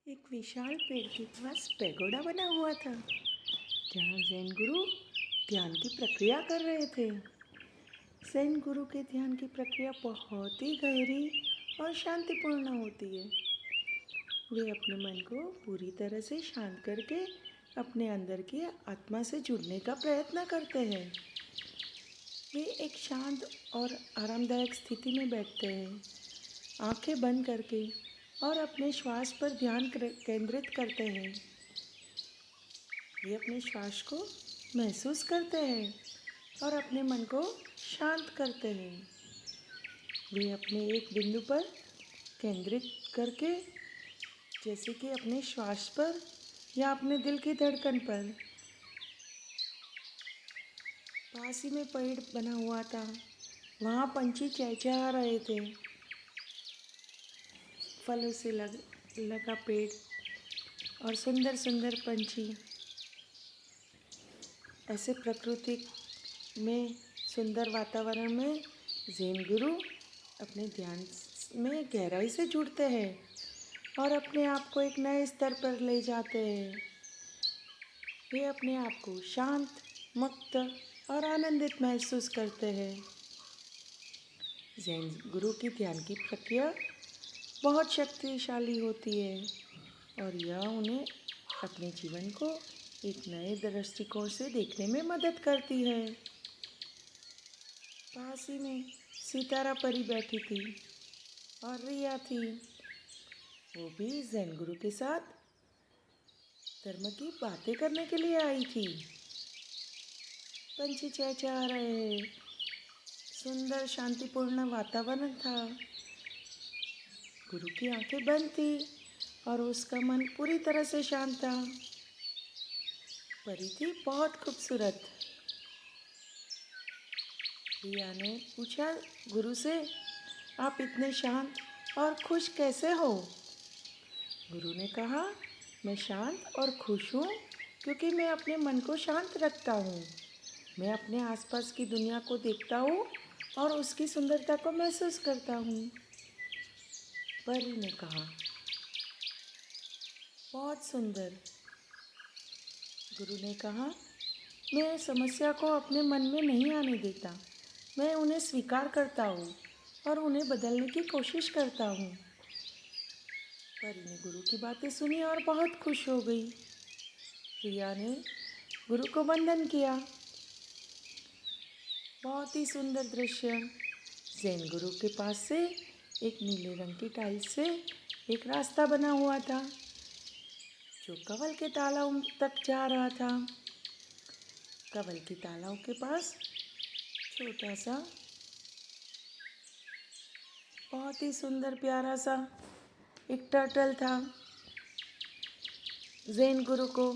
एक विशाल पेड़ के पास पैगोडा बना हुआ था जहाँ जैन गुरु ध्यान की प्रक्रिया कर रहे थे। जैन गुरु के ध्यान की प्रक्रिया बहुत ही गहरी और शांतिपूर्ण होती है। वे अपने मन को पूरी तरह से शांत करके अपने अंदर की आत्मा से जुड़ने का प्रयत्न करते हैं। वे एक शांत और आरामदायक स्थिति में बैठते हैं, आंखें बंद करके, और अपने श्वास पर ध्यान केंद्रित करते हैं। वे अपने श्वास को महसूस करते हैं और अपने मन को शांत करते हैं। वे अपने एक बिंदु पर केंद्रित करके, जैसे कि अपने श्वास पर या अपने दिल की धड़कन पर। पास ही में पेड़ बना हुआ था, वहाँ पंछी चहचहा रहे थे। फलों से लगा पेड़ और सुंदर सुंदर पंछी। ऐसे प्रकृति में सुंदर वातावरण में ज़ेन गुरु अपने ध्यान में गहराई से जुड़ते हैं और अपने आप को एक नए स्तर पर ले जाते हैं। वे अपने आप को शांत, मुक्त और आनंदित महसूस करते हैं। ज़ेन गुरु की ध्यान की प्रक्रिया बहुत शक्तिशाली होती है और यह उन्हें अपने जीवन को एक नए दृष्टिकोण से देखने में मदद करती है। पास ही में सितारा परी बैठी थी और रिया थी। वो भी ज़ेन गुरु के साथ धर्म की बातें करने के लिए आई थी। पंछी चहचहा रहे हैं, सुंदर शांतिपूर्ण वातावरण था। गुरु की आंखें बंद थी और उसका मन पूरी तरह से शांत था। परी थी बहुत खूबसूरत। रिया ने पूछा गुरु से, आप इतने शांत और खुश कैसे हो? गुरु ने कहा, मैं शांत और खुश हूँ क्योंकि मैं अपने मन को शांत रखता हूँ। मैं अपने आसपास की दुनिया को देखता हूँ और उसकी सुंदरता को महसूस करता हूँ। परी ने कहा, बहुत सुंदर। गुरु ने कहा, मैं समस्या को अपने मन में नहीं आने देता। मैं उन्हें स्वीकार करता हूँ और उन्हें बदलने की कोशिश करता हूँ। परी ने गुरु की बातें सुनी और बहुत खुश हो गई। रिया ने गुरु को वंदन किया। बहुत ही सुंदर दृश्य। ज़ेन गुरु के पास से एक नीले रंग की टाइल्स से एक रास्ता बना हुआ था जो कवल के तालाब तक जा रहा था। कवल के तालाब के पास छोटा सा, बहुत ही सुंदर प्यारा सा एक टर्टल था। ज़ेन गुरु को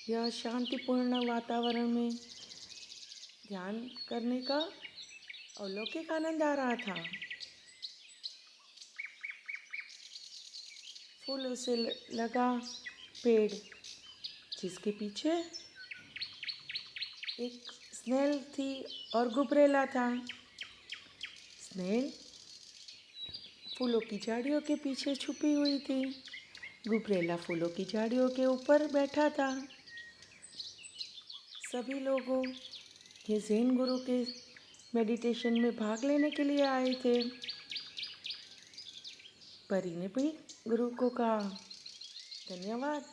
यह शांतिपूर्ण वातावरण में ध्यान करने का अलौकिक आनंद आ रहा था। फूलों से लगा पेड़, जिसके पीछे एक स्नेल थी और गुबरेला था। स्नेल फूलों की झाड़ियों के पीछे छुपी हुई थी। गुबरेला फूलों की झाड़ियों के ऊपर बैठा था। सभी लोगों ये ज़ेन गुरु के मेडिटेशन में भाग लेने के लिए आए थे। परी ने भी गुरु को कहा, धन्यवाद,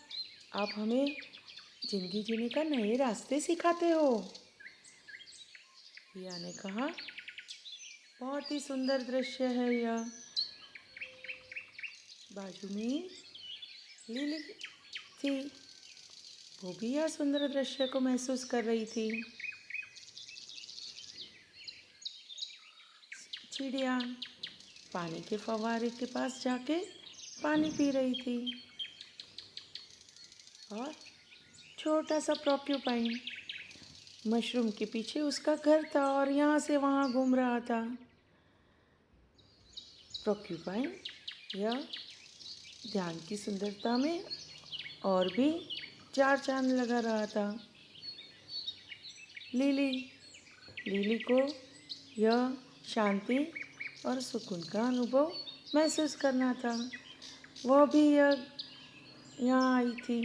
आप हमें जिंदगी जीने का नए रास्ते सिखाते हो। रिया ने कहा, बहुत ही सुंदर दृश्य है यह। बाजू में लिली थी, वो भी यह सुंदर दृश्य को महसूस कर रही थी। चिड़िया पानी के फव्वारे के पास जाके पानी पी रही थी और छोटा सा प्रोक्यूपाइन मशरूम के पीछे उसका घर था और यहाँ से वहाँ घूम रहा था। प्रोक्यूपाइन यह ध्यान की सुंदरता में और भी चार चांद लगा रहा था। लिली को यह शांति और सुकून का अनुभव महसूस करना था। वह भी यह यहाँ आई थी।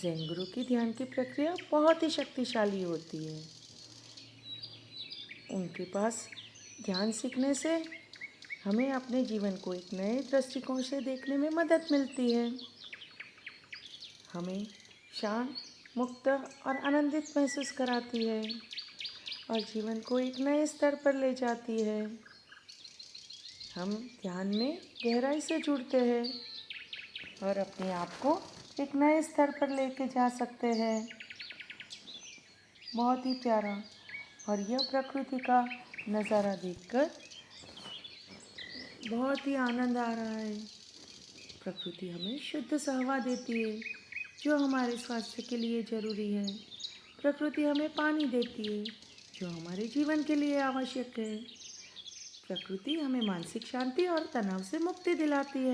ज़ेन गुरु की ध्यान की प्रक्रिया बहुत ही शक्तिशाली होती है। उनके पास ध्यान सीखने से हमें अपने जीवन को एक नए दृष्टिकोण से देखने में मदद मिलती है। हमें शांत, मुक्त और आनंदित महसूस कराती है और जीवन को एक नए स्तर पर ले जाती है। हम ध्यान में गहराई से जुड़ते हैं और अपने आप को एक नए स्तर पर लेके जा सकते हैं। बहुत ही प्यारा। और यह प्रकृति का नज़ारा देखकर बहुत ही आनंद आ रहा है। प्रकृति हमें शुद्ध हवा देती है जो हमारे स्वास्थ्य के लिए ज़रूरी है। प्रकृति हमें पानी देती है जो हमारे जीवन के लिए आवश्यक है। प्रकृति हमें मानसिक शांति और तनाव से मुक्ति दिलाती है।